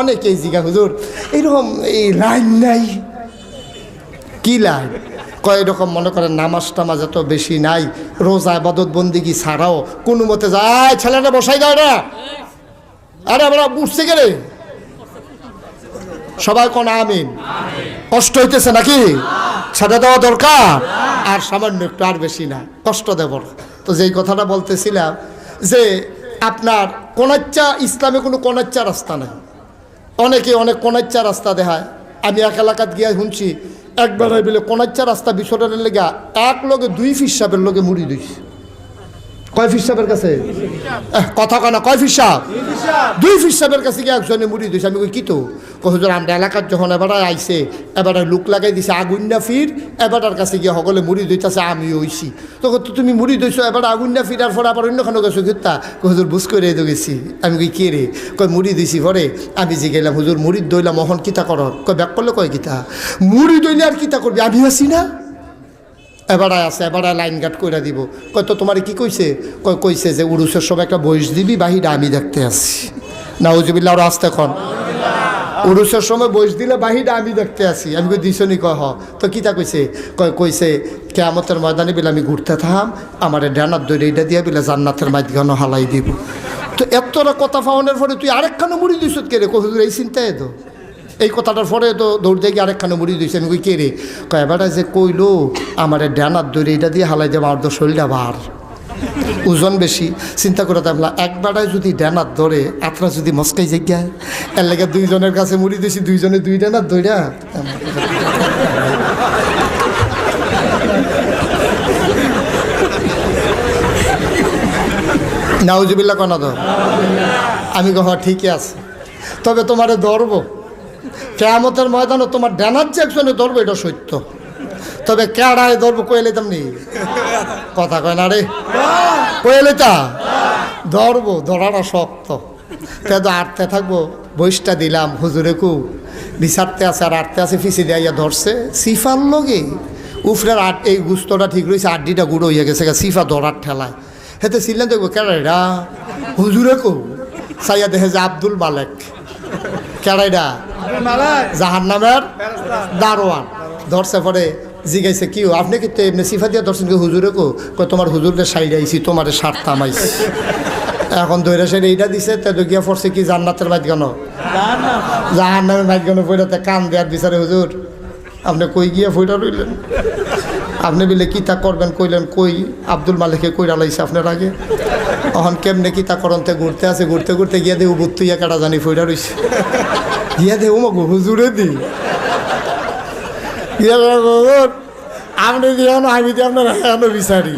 অনেকেই জিজ্ঞাসা হুজুর এইরকম এই লাইন নাই, কি লাইন? কয় এরকম মনে করেন নামাজ টামাজ এত বেশি নাই, রোজা ইবাদত বন্দিগি ছাড়াও কোনো মতে যায় ছেলেটা বসাই দাও না, আরে আমরা বুঝছে গেলে সবাই কোন আমিন। কষ্ট হইতেছে নাকি? ছেড়ে দেওয়া দরকার, আর সামান্য একটু, আর বেশি না, কষ্ট দেব না। তো যেই কথাটা বলতেছিলাম যে আপনার কোনাচ্চা, ইসলামে কোনো কোনাচ্চা রাস্তা নাই। অনেকে অনেক কোনাচ্চা রাস্তা দেখায়। আমি এক এলাকাত গিয়া শুনছি একবার বলে কোনাচ্চা রাস্তা বিছড়ানোর লেগা এক লোকে 2 ফিস সাপের লোকে মুড়ি দিয়েছে। কয় ফিস সাপের কাছে? কথা কয় না, কয় ফিস সাপ? 2 ফিস সাপের কাছে গিয়ে একজনে মুড়ি দিয়েছে। আমি কই কি তো? হুজুর আমরা এলাকার যখন এবার আইসে এবার লুক লাগাই দিছে আগুন না ফির, এবারটার কাছে গিয়ে সকলে মুড়ি দিতেছে, আমি হইছি। তখন তো তুমি মুড়ি দিয়েছো, এবার আগুন না ফিরার পরে আবার অন্যখানে গেছো ঘুরতা। হুজুর বুঝ করে তো গেছি। আমি কই কে রে? কয় মুড়ি দিছি। পরে আমি যে গেলাম হুজুর মুড়ি দইলাম, মহন কিতা কর? কয় ব্যাক করলে কয় কিতা? মুড়ি দইলে আর কিতা করবি? আমি আছি না, এবার আছে, এবার লাইন গার্ড কইরা দিব। কয় তো তোমার কি কইছে? কইছে যে উরুসের সময় একটা বয়স দিবি, বাহিরে আমি দেখতে আসি। নাউজুবিল্লাহ, ওরা আসতে এখন উরুসের সময় বয়স দিলে বাহিরে আমি দেখতে আসি। আমি কই দিছ নি? কয় হ। তো কিতা কইছে? কইছে কিয়ামতের ময়দানে বিলে আমি ঘুরতে থাম, আমার ডানার দৈরে এইটা দিয়ে বিলে জান্নাতের মাঝখানে হালাই দিব। তো এতটা কথা পাওয়ানোর পরে তুই আরেকখানে মুড়ি দিস কে রে? কই হুজুর এই চিন্তায় তো এই কথাটার পরে তো দৌড় দিয়ে আরেকখানে মুড়ি দিয়েছে। আমি কই কে রে? কয় এবারে যে কইলো আমার ডানার দৈরে এইটা দিয়ে হালাই দেবো, আর তো শরীরটা বার ওজন বেশি। চিন্তা করে দেখলাম একবারে যদি ডানার ধরে আত্রা যদি মস্কাই জায়গায়, এর লেগে 2 জনের কাছে মুড়ি দিয়েছি, 2 জনে 2 ডানার দইরা। নাউজুবিল্লাহ কোনা তো? আমি কহ ঠিকই আছে, তবে তোমারে ধরবো কিয়ামতের ময়দানে, তোমার ডানার যে একজনে ধরবো এটা সত্য, তবে কেড়ায় ধরবো কইলে তেমনি কথা কয় না রে, কইলে তা ধরবো, ধরাটা শক্ত। তো আটতে থাকবো, বইসটা দিলাম হুজুরে কু বিচারতে আছে আর আটতে আছে, ফিসি দিয়া ধরছে সিফার লগে উফরের আট, এই গুস্তটা ঠিক রয়েছে, আড্ডিটা গুঁড়ো হয়ে গেছে সিফা ধরার ঠেলায়। হেতে ছিলেন দেখবো কেড়াইরা হুজুরে কু সাইয়া দেখে যে আব্দুল মালেক, কেড়াইরা জাহান্নামের দারোয়ান। ধরছে পরে জিগাইছে কি আপনি কি তো এমনি সিফা দিয়া ধরছেন? কি হুজুরে কো? কয় তোমার হুজুরে সাইড আইছি, তোমার সার থামাইছি। এখন দৈরা সাইড এইটা দিছে, তো গিয়া পড়ছে কি জান্নাতের মাঝখানো, জাহান্নামের মাঝখানে পড়াতে কান দেওয়ার বিচারে হুজুর আপনি কই গিয়া ফইটা রইলেন? আপনি বলে কিতা করবেন কইলেন, কই আব্দুল মালিককে কইরা লাইছে আপনার আগে। এখন কেমনে কিতা করতে ঘুরতে আছে, ঘুরতে ঘুরতে গিয়া দেবো বুত্তুইয়া কাটা জানি ফইরা রইছে। গিয়া দেবো মাগো হুজুরে দি আপনি দিও না, আমি দিয়ে আপনার এখনো বিচারি।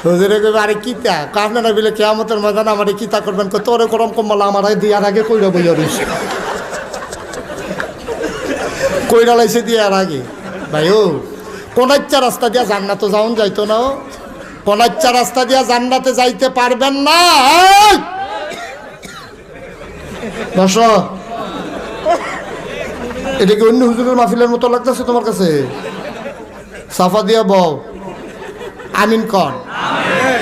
হুজুরে কইবে আরে কিতা? আপনারা বলে কিয়ামতের ময়দানে আমার কিতা করবেন? তোরে করম কমলা আমার দিয়ার আগে কইরা বইয়া রইছে, কইরা লাইছে দিয়ার আগে। ভাই ও কোনাচ্চা রাস্তা দিয়া জান্নাতে যাওন যাইতো না, কোনাচ্চা রাস্তা দিয়া জান্নাতে যাইতে পারবেন না। বস, এটা কি অন্য হুজুরের মাহফিলের মতো লাগতেছে তোমার কাছে? সাফা দিয়া বউ আমিন কন,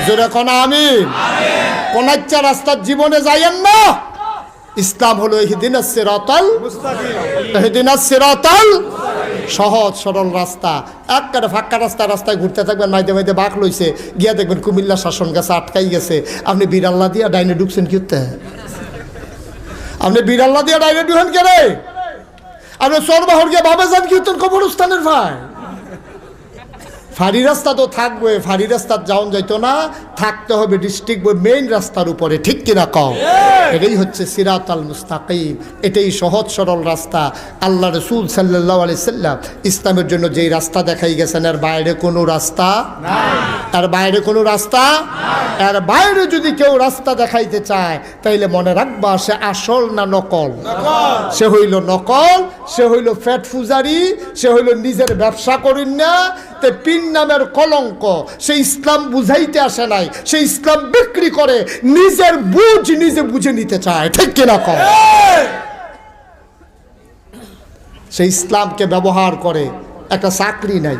জোরে কন আমিন। কোনাচ্চা রাস্তার জীবনে যাইয়েন না। ইসলাম হলো ইহদিনাস সিরাতাল মুস্তাকিম, ইহদিনাস সিরাতাল, সহজ সরল রাস্তা। একবারে ফাঁকা রাস্তা, রাস্তায় ঘুরতে থাকবেন, মাইতে মাইতে বাঁক লইছে, গিয়া দেখবেন কুমিল্লা শাসন গেছে, আটকাই গেছে। আপনি বিড়াল্লা দিয়া ডাইনে ঢুকছেন কি হতে? আপনি বিড়াল্লা দিয়া ডাইনে ঢুকেন কে রে? আপনি চরবাহর গিয়ে ভাবে যান কি হতেন কবরস্থানের ভাই? ফাঁড়ি রাস্তা তো থাকবে, ফাঁড়ি রাস্তা যাওন যাইতো না, থাকতে হবে ডিস্ট্রিক্ট মেইন রাস্তার উপরে, ঠিক কিনা কও? এটাই হচ্ছে সিরাতাল মুস্তাকিম, এটাই সহজ সরল রাস্তা। আল্লাহ রাসূল সাল্লাল্লাহু আলাইহি সাল্লাম ইসলামের জন্য যেই রাস্তা দেখাই গেছেন, এর বাইরে কোনো রাস্তা নাই, এর বাইরে কোনো রাস্তা, এর বাইরে যদি কেউ রাস্তা দেখাইতে চায় তাইলে মনে রাখবা সে আসল না নকল? সে হইল নকল, সে হইল ফ্যাট ফুজারি, সে হইল নিজের ব্যবসা করেন না, তে পিন নামের কলঙ্ক। সে ইসলাম বুঝাইতে আসে নাই, সে ইসলাম বিক্রি করে, নিজের বুঝ নিজে বুঝে নিতে চায়, ঠিক কিনা কও? সে ইসলামকে ব্যবহার করে, একটা চাকরি নাই,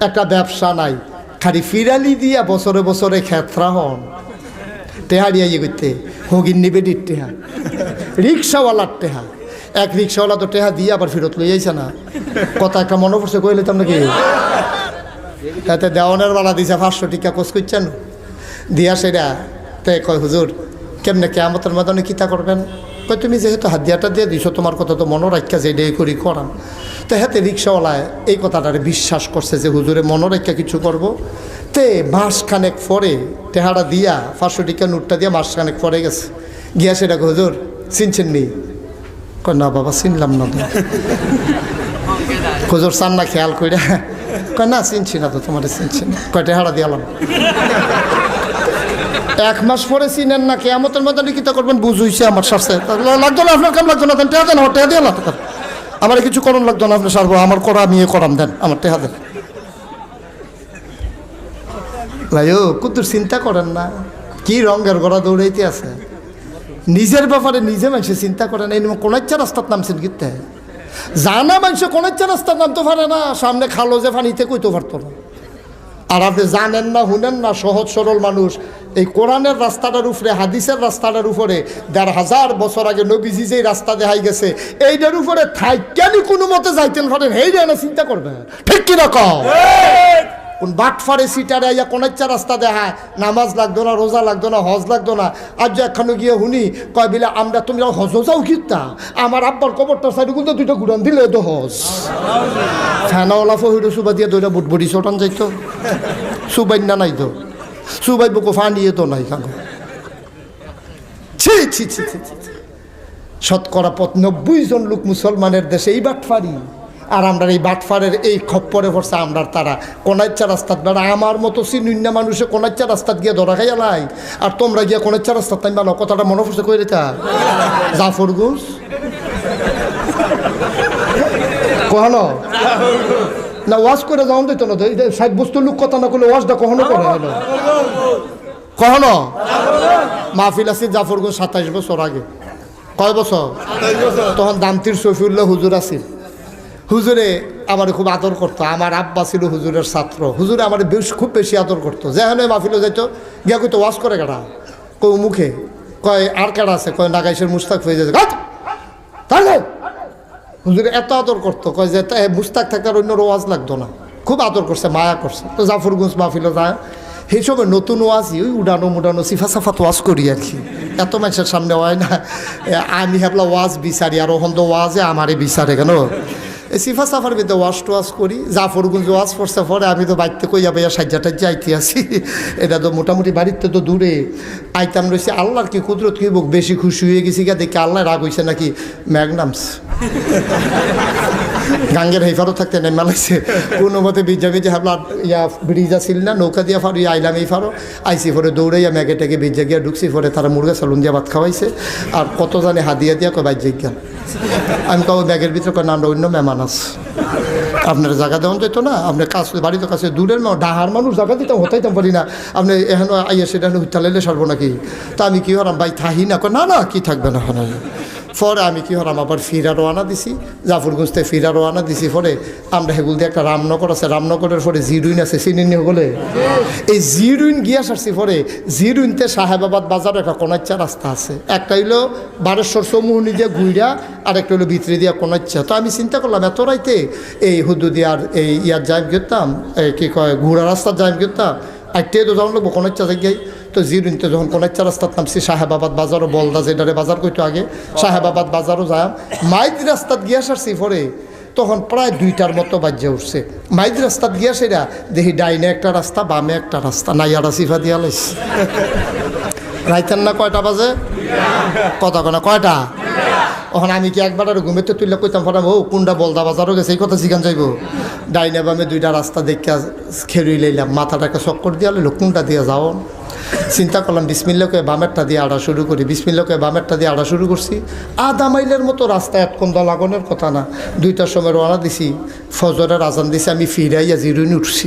একটা ব্যবসা নাই, খালি ফিরালি দিয়া বছরে বছরে খেতরা হন টেহারিয়া ইয়ে করতে হগিন নিবে টেহা রিক্সাওয়ালার টেহা। এক রিক্সাওয়ালা তো টেহা দিয়ে আবার ফেরত লই যাইছে না, কথা একটা মনে পড়ছে কইলে তো নাকি তাতে দেওয়ানের বাড়া দিছে 500 টিকা কোচ করছেন দিয়া সেটা। তে কয় হুজুর কেমনে কিয়ামতের ময়দানে কিতা করবেন? কয় তুমি যেহেতু হাদিয়াটা দিয়ে দিছো তোমার কথা তো মনে রাখা যে এটাই করি করাম। তো হাতে রিক্সাওয়ালায় এই কথাটারে বিশ্বাস করছে যে হুজুরে মনে রাখা কিছু করব। তে মাসখানেক পরে টেহাটা দিয়া 500 টিকা নোটটা দিয়া মাসখানেক পরে গেছে, গিয়া সেটা হুজুর চিনছেন নি? কয় না বাবা চিনলাম না তো। হুজুর চান না খেয়াল কইরা? কয় না চিনছি না তো, তোমার চিনছি না। কয় টেহাটা দিয়ালাম। 1 মাস পরে চিনেন না, কিয়ামতের ময়দানে কিতা করবেন বুঝুইছে আমার সাথে। লাগতো না আপনার, কাম লাগতো না, দেন টেহা দেন, আমার টেহা দিয়ে না, আমার কিছু করণ লাগতো না, আপনি সারবো আমার করা আমি করাম, দেন আমার টেহা দেন। ভাইও কুতুর চিন্তা করেন না, কি রঙের গড়া দৌড়াইতে আছে, নিজের ব্যাপারে নিজে মানুষে চিন্তা করেন। এই কোন ইচ্ছা রাস্তার নামছেন কিতে জানা মানুষ কোন ইচ্ছা রাস্তার নামতে পারে না, সামনে খালো যে পানিতে কইতে পারতো না। আর আপনি জানেন না, শুনেন না, সহজ সরল মানুষ এই কোরআনের রাস্তাটার উপরে, হাদিসের রাস্তাটার উপরে 1500 বছর আগে নবীজি যেই রাস্তা দেখাই গেছে এইটার উপরে থাইকানি কোনো মতে যাইতেন পারেন, এই না চিন্তা করবে, ঠিক কিরকম? কোন বাটফারে সিটারে আইয়া কোন ইচ্ছা রাস্তা দেখায়, নামাজ লাগতো না, রোজা লাগতো না, হজ লাগতো না। আজ যে একখানে গিয়ে শুনি কয় বিলে আমরা তুমি হজ যাও কিতা, আমার আব্বার কবরটার সাইডে কিন্তু 2টা গুড়ান দিলে তো হজ। ফ্যানাওয়ালা ফহিরো সুবা দিয়ে 2টা বুটবুড়ি চটান যাইতো, সুবাই না নাই তো, সুবাই বুকো ফানিয়ে তো নাই কাগো। ছি ছি ছি ছি ছি, শতকরা 90 জন লোক মুসলমানের দেশে এই বাটফারি। আর আমরা এই বাটফারের এই খপ্পরে পড়ছে আমরা, তারা কোনাইচ্ছা রাস্তাত বেড়া আমার মতো চিনুন্না মানুষে কোনাইচ্ছা রাস্তাত গিয়ে ধরা খাইয়া লাই, আর তোমরা গিয়া কোনাইচ্ছা রাস্তাত তাই ভালো কথাটা মনে পড়ছে কই রেতা জাফরগুস কখনো না ওয়াশ করে যাওন দিত না, সাইড বস্তু লোক কথা না করলে ওয়াশটা কখনো করে হলো কখনো। মাহফিল আছে জাফরগুস 27 বছর আগে, কয় বছর? তখন দামতির শফিউল্লাহ হুজুর আছিল। হুজুরে আমার খুব আদর করতো, আমার আব্বা ছিল হুজুরের ছাত্র। হুজুরে আমার খুব বেশি আদর করতো, যেখানে মাহফিলে যাইতো গিয়া কইতো ওয়াশ করে কাটা, কই মুখে কয় আর কাটা আছে, কয় নাগাইশের মুস্তাক হয়ে যেত। হুজুরে এত আদর করতো, কয় যে মুস্তাক থাকতে আর অন্য ওয়াজ লাগতো না, খুব আদর করছে, মায়া করছে। তো জাফরগঞ্জ মাহফিলে যায়, সেই সময় নতুন ওয়াজই ওই উডানো সিফা সাফাত ওয়াজ করি আর কি, এত মানুষের সামনে হয় না। আমি ভাবলা ওয়াজ বিচারি, আর ওখান তো ওয়াজে আমারই বিচারে কেন। এই সিফা সাফার ভিতরে ওয়াজ করি, জাফরগঞ্জ ওয়াজ পড়ছে পরে আমি তো বাড়িতে কইয়া ভাইয়া সাজ্জা টাজ্জা আইতে আসি, এটা তো মোটামুটি বাড়িতে তো দূরে আইতাম রয়েছে। আল্লাহর কি কুদরত কি বুক, বেশি খুশি হয়ে গেছি গা দেখি আল্লাহ রাগ হয়েছে নাকি ম্যাগনামস গাঙ্গের হেফারও থাকতে নেই মেলাইছে কোনো মতে ভিজা হাবলার ইয়া ব্রিজ আসিল না, নৌকা দিয়া ফারো আইলাম এই ফারো আইসি পরে দৌড়াইয়া ম্যাগে ট্যাগে ভিজা গিয়া ঢুকছি, পরে তারা মুরগা সালুন দিয়া ভাত খাওয়াইছে, আর কত জানে হাদিয়া দিয়া কয় বাইর জিজ্ঞান। আমি কব ব্যাগের ভিতরে কয় না আমরা অন্য মেহমান আছে, আপনার জায়গা দেওয়া যেত না, আপনার কাছে বাড়িতে কাছে দূরের ডাহার মানুষ জায়গা দিতাম হতাইতাম পারি না, আপনি এখন আইয়া সেটা হুইতালাইলে সারবো নাকি। তা আমি কী হলাম ভাই থাহি না, কয় না না কি থাকবে না ওখানে। পরে আমি কী হলাম আবার ফিরা রওনা দিছি, জাফরগঞ্জ থেকে ফিরা রওনা দিছি। পরে আমরা হেগুল দিয়ে একটা রামনগর আছে, রামনগরের পরে জিরুইন আছে, চিনি হলে এই জিরুইন গিয়া সারছি। পরে জিরুইনতে সাহেবাবাদ বাজার একটা কোনাচ্চা রাস্তা আছে, একটা হইলো বারেশ্বর সমুহনি দিয়ে ঘুইরা, আর একটা হইলো ভিতরে দিয়া কোনাচ্চা। তো আমি চিন্তা করলাম এত রাইতে এই হুদুদিয়ার এই ইয়ার যাইম করতাম, এই কী কয় ঘোড়া রাস্তার যাইম করতাম, আইটে তো যাওয়া লাগবো কোনাচ্চা জায়গায়। তো জিরুইনতে যখন কোনাচ্চা রাস্তার নামছি, সাহেবাবাদ বাজারও বলদা যেটারে বাজার করতো আগে, সাহেবাবাদ বাজারও যায় মাইদ রাস্তাত গিয়া সারছি। পরে তখন প্রায় 2টার মতো বাজ্যা উঠছে। মাইদ রাস্তাত গিয়া সেটা দেখি ডাইনে একটা রাস্তা, বামে একটা রাস্তা, নাইয়ারা সিফা দিয়া লাইস রাইতেন না কয়টা বাজে কথা কোনা কয়টা। ওখানে আমি কি একবার আর ঘুমেতে তুললে কইতাম পারাম ও কোনটা বলদা বাজারও গেছে এই কথা শিখান যাইব। ডাইনে বামে 2টা রাস্তা দেখা খেরুই লইলাম, মাথাটাকে চক্কর দিয়া লইল কোনটা দিয়ে যাও। চিন্তা করলাম বিসমিল্লাকে বামেরটা দিয়ে আড়া শুরু করি, বিসমিল্লাকে বামেরটা দিয়ে আড়া শুরু করছি। আধা মাইলের মতো রাস্তা, এতক্ষণ দল লাগানোর কথা না। 2টার সময় রওনা দিছি, ফজরের আজান দিছি, আমি ফিরাইয়া জিরুইন উঠছি।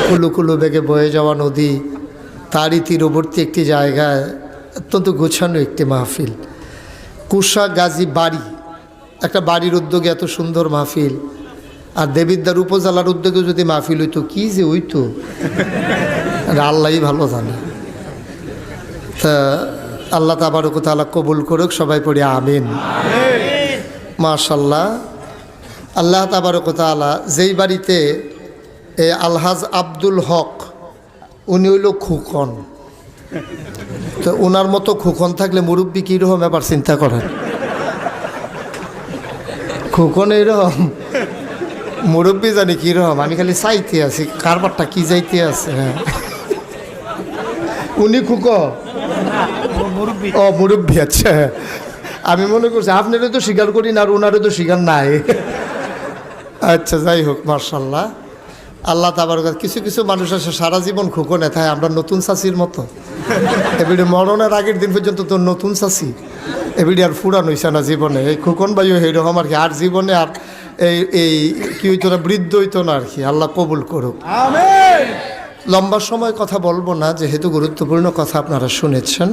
কুলু কুলু বেগে বয়ে যাওয়া নদী, তারই তীরবর্তী একটি জায়গায় অত্যন্ত গোছানো একটি মাহফিল, কুষা গাজী বাড়ি, একটা বাড়ির উদ্যোগে এত সুন্দর মাহফিল। আর দেবিদ্বার উপজেলার উদ্যোগে যদি মাহফিল হইতো কি যে হইতো আল্লাহই ভালো জানে। তা আল্লাহ তাবারক ওয়া তাআলা কবুল করুক, সবাই পড়ি আমিন। মাশাআল্লাহ। আল্লাহ তাবারক ওয়া তাআলা যেই বাড়িতে আলহাজ আব্দুল হক, উনি হইল খুকন, তো ওনার মতো খুকন থাকলে মুরব্বী কীরকম ব্যাপার চিন্তা করেন। খুকন এইরকম, মুরব্বী জানি কীরকম, আমি খালি চাইতে আছি কারবারটা কি যাইতে আছে। হ্যাঁ, উনি খুক, ও মুরব্বী। আচ্ছা, আমি মনে করছি আপনারও তো স্বীকার করি না আর ওনারও তো স্বীকার নাই। আচ্ছা, যাই হোক, মার্শাল্লাহ। আল্লাহ তাবার কিছু কিছু মানুষ আছে সারা জীবন খুকনে থাকে, আমরা নতুন চাষির মতো। এবিডি মরণের আগের দিন পর্যন্ত তো নতুন চাষি, এবিডি আর ফুরান হইছে না জীবনে। এই খুকন ভাইও এইরকম আর কি, আর জীবনে আর এই কি হইতো না, বৃদ্ধ হইতো না আর কি। আল্লাহ কবুল করুক। লম্বা সময় কথা বলবো না, যেহেতু গুরুত্বপূর্ণ কথা আপনারা শুনেছেন।